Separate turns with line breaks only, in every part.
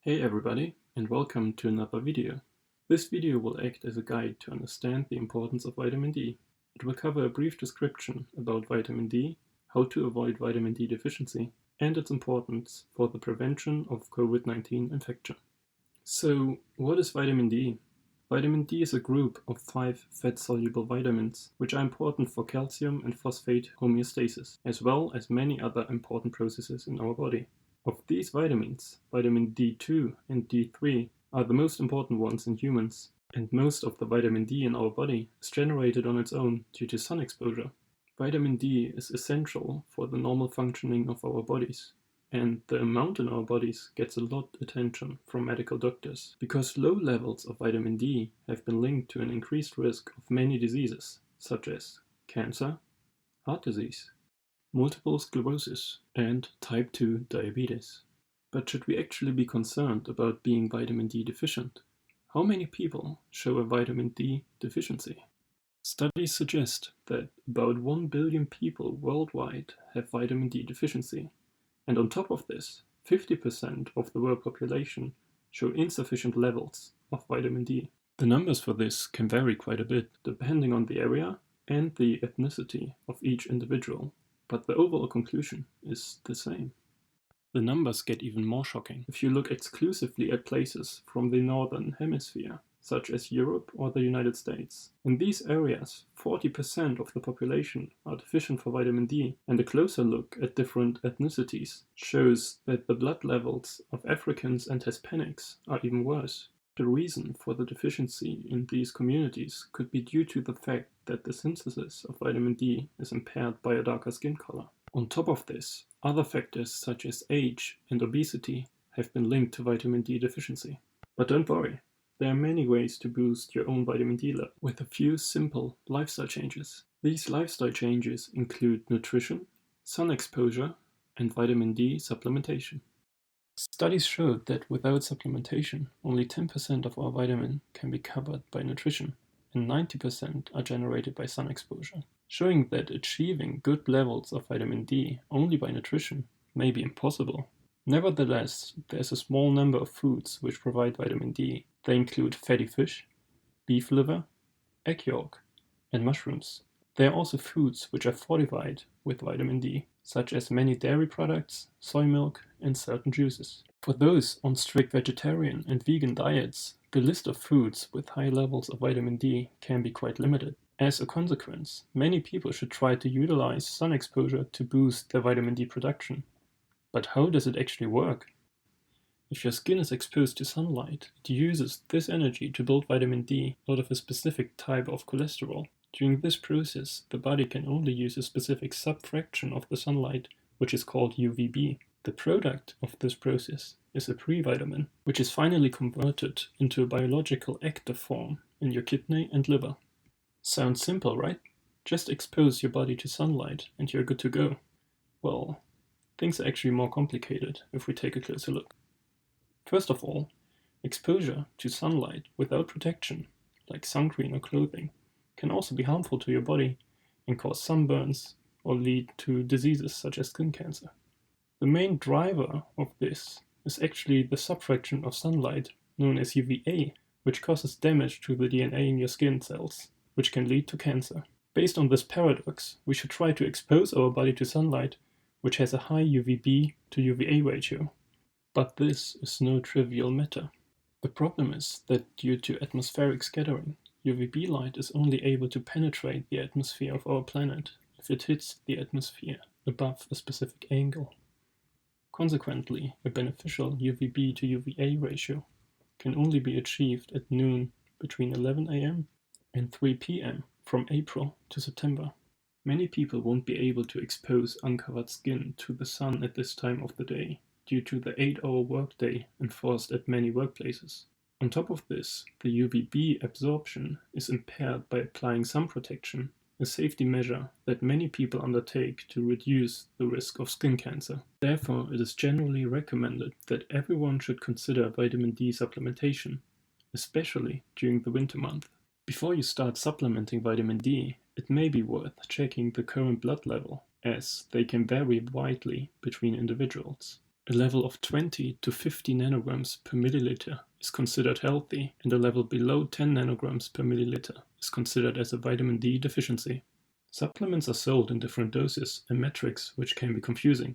Hey everybody, and welcome to another video. This video will act as a guide to understand the importance of vitamin D. It will cover a brief description about vitamin D, how to avoid vitamin D deficiency, and its importance for the prevention of COVID-19 infection. So, what is vitamin D? Vitamin D is a group of 5 fat-soluble vitamins, which are important for calcium and phosphate homeostasis, as well as many other important processes in our body. Of these vitamins, vitamin D2 and D3 are the most important ones in humans, and most of the vitamin D in our body is generated on its own due to sun exposure. Vitamin D is essential for the normal functioning of our bodies, and the amount in our bodies gets a lot of attention from medical doctors, because low levels of vitamin D have been linked to an increased risk of many diseases, such as cancer, heart disease, multiple sclerosis, and type 2 diabetes. But should we actually be concerned about being vitamin D deficient? How many people show a vitamin D deficiency? Studies suggest that about 1 billion people worldwide have vitamin D deficiency, and on top of this, 50% of the world population show insufficient levels of vitamin D. The numbers for this can vary quite a bit depending on the area and the ethnicity of each individual, but the overall conclusion is the same. The numbers get even more shocking if you look exclusively at places from the northern hemisphere, such as Europe or the United States. In these areas, 40% of the population are deficient for vitamin D, and a closer look at different ethnicities shows that the blood levels of Africans and Hispanics are even worse. The reason for the deficiency in these communities could be due to the fact that the synthesis of vitamin D is impaired by a darker skin color. On top of this, other factors such as age and obesity have been linked to vitamin D deficiency. But don't worry, there are many ways to boost your own vitamin D level with a few simple lifestyle changes. These lifestyle changes include nutrition, sun exposure, and vitamin D supplementation. Studies showed that without supplementation, only 10% of our vitamin can be covered by nutrition, and 90% are generated by sun exposure, showing that achieving good levels of vitamin D only by nutrition may be impossible. Nevertheless, there's a small number of foods which provide vitamin D. They include fatty fish, beef liver, egg yolk, and mushrooms. There are also foods which are fortified with vitamin D, such as many dairy products, soy milk, and certain juices. For those on strict vegetarian and vegan diets, the list of foods with high levels of vitamin D can be quite limited. As a consequence, many people should try to utilize sun exposure to boost their vitamin D production. But how does it actually work? If your skin is exposed to sunlight, it uses this energy to build vitamin D out of a specific type of cholesterol. During this process, the body can only use a specific subfraction of the sunlight, which is called UVB. The product of this process is a previtamin, which is finally converted into a biological active form in your kidney and liver. Sounds simple, right? Just expose your body to sunlight and you're good to go. Well, things are actually more complicated if we take a closer look. First of all, exposure to sunlight without protection, like sunscreen or clothing, can also be harmful to your body and cause sunburns or lead to diseases such as skin cancer. The main driver of this is actually the subfraction of sunlight known as UVA, which causes damage to the DNA in your skin cells, which can lead to cancer. Based on this paradox, we should try to expose our body to sunlight, which has a high UVB to UVA ratio. But this is no trivial matter. The problem is that due to atmospheric scattering, UVB light is only able to penetrate the atmosphere of our planet if it hits the atmosphere above a specific angle. Consequently, a beneficial UVB to UVA ratio can only be achieved at noon between 11 a.m. and 3 p.m. from April to September. Many people won't be able to expose uncovered skin to the sun at this time of the day due to the 8-hour workday enforced at many workplaces. On top of this, the UVB absorption is impaired by applying sun protection, a safety measure that many people undertake to reduce the risk of skin cancer. Therefore, it is generally recommended that everyone should consider vitamin D supplementation, especially during the winter month. Before you start supplementing vitamin D, it may be worth checking the current blood level, as they can vary widely between individuals. A level of 20 to 50 nanograms per milliliter is considered healthy, and a level below 10 nanograms per milliliter is considered as a vitamin D deficiency. Supplements are sold in different doses and metrics, which can be confusing.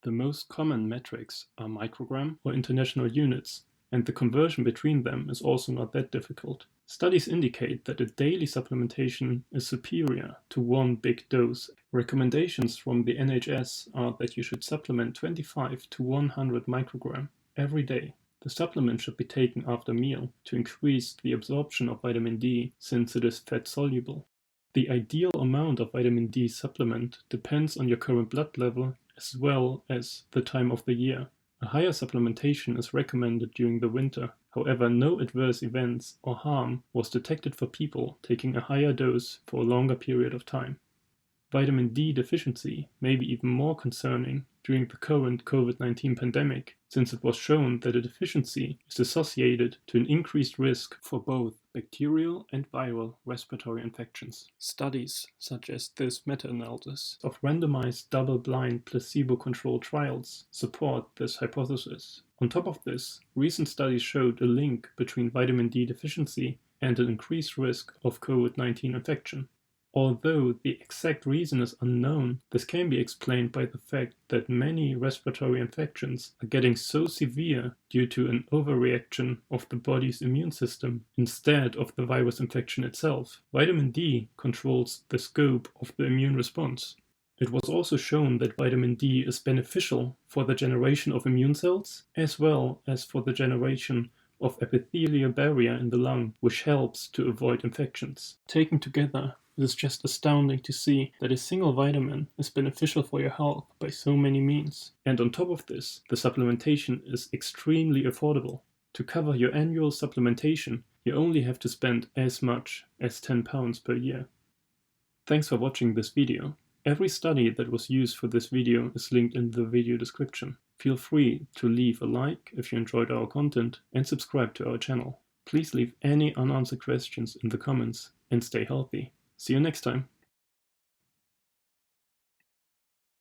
The most common metrics are microgram or international units, and the conversion between them is also not that difficult. Studies indicate that a daily supplementation is superior to one big dose. Recommendations from the NHS are that you should supplement 25 to 100 microgram every day. The supplement should be taken after meal to increase the absorption of vitamin D since it is fat soluble. The ideal amount of vitamin D supplement depends on your current blood level as well as the time of the year. A higher supplementation is recommended during the winter. However, no adverse events or harm was detected for people taking a higher dose for a longer period of time. Vitamin D deficiency may be even more concerning during the current COVID-19 pandemic, since it was shown that a deficiency is associated to an increased risk for both bacterial and viral respiratory infections. Studies such as this meta-analysis of randomized double-blind placebo-controlled trials support this hypothesis. On top of this, recent studies showed a link between vitamin D deficiency and an increased risk of COVID-19 infection. Although the exact reason is unknown, this can be explained by the fact that many respiratory infections are getting so severe due to an overreaction of the body's immune system instead of the virus infection itself. Vitamin D controls the scope of the immune response. It was also shown that vitamin D is beneficial for the generation of immune cells as well as for the generation of epithelial barrier in the lung, which helps to avoid infections. Taken together, it is just astounding to see that a single vitamin is beneficial for your health by so many means. And on top of this, the supplementation is extremely affordable. To cover your annual supplementation, you only have to spend as much as £10 per year. Thanks for watching this video. Every study that was used for this video is linked in the video description. Feel free to leave a like if you enjoyed our content and subscribe to our channel. Please leave any unanswered questions in the comments and stay healthy. See you next time.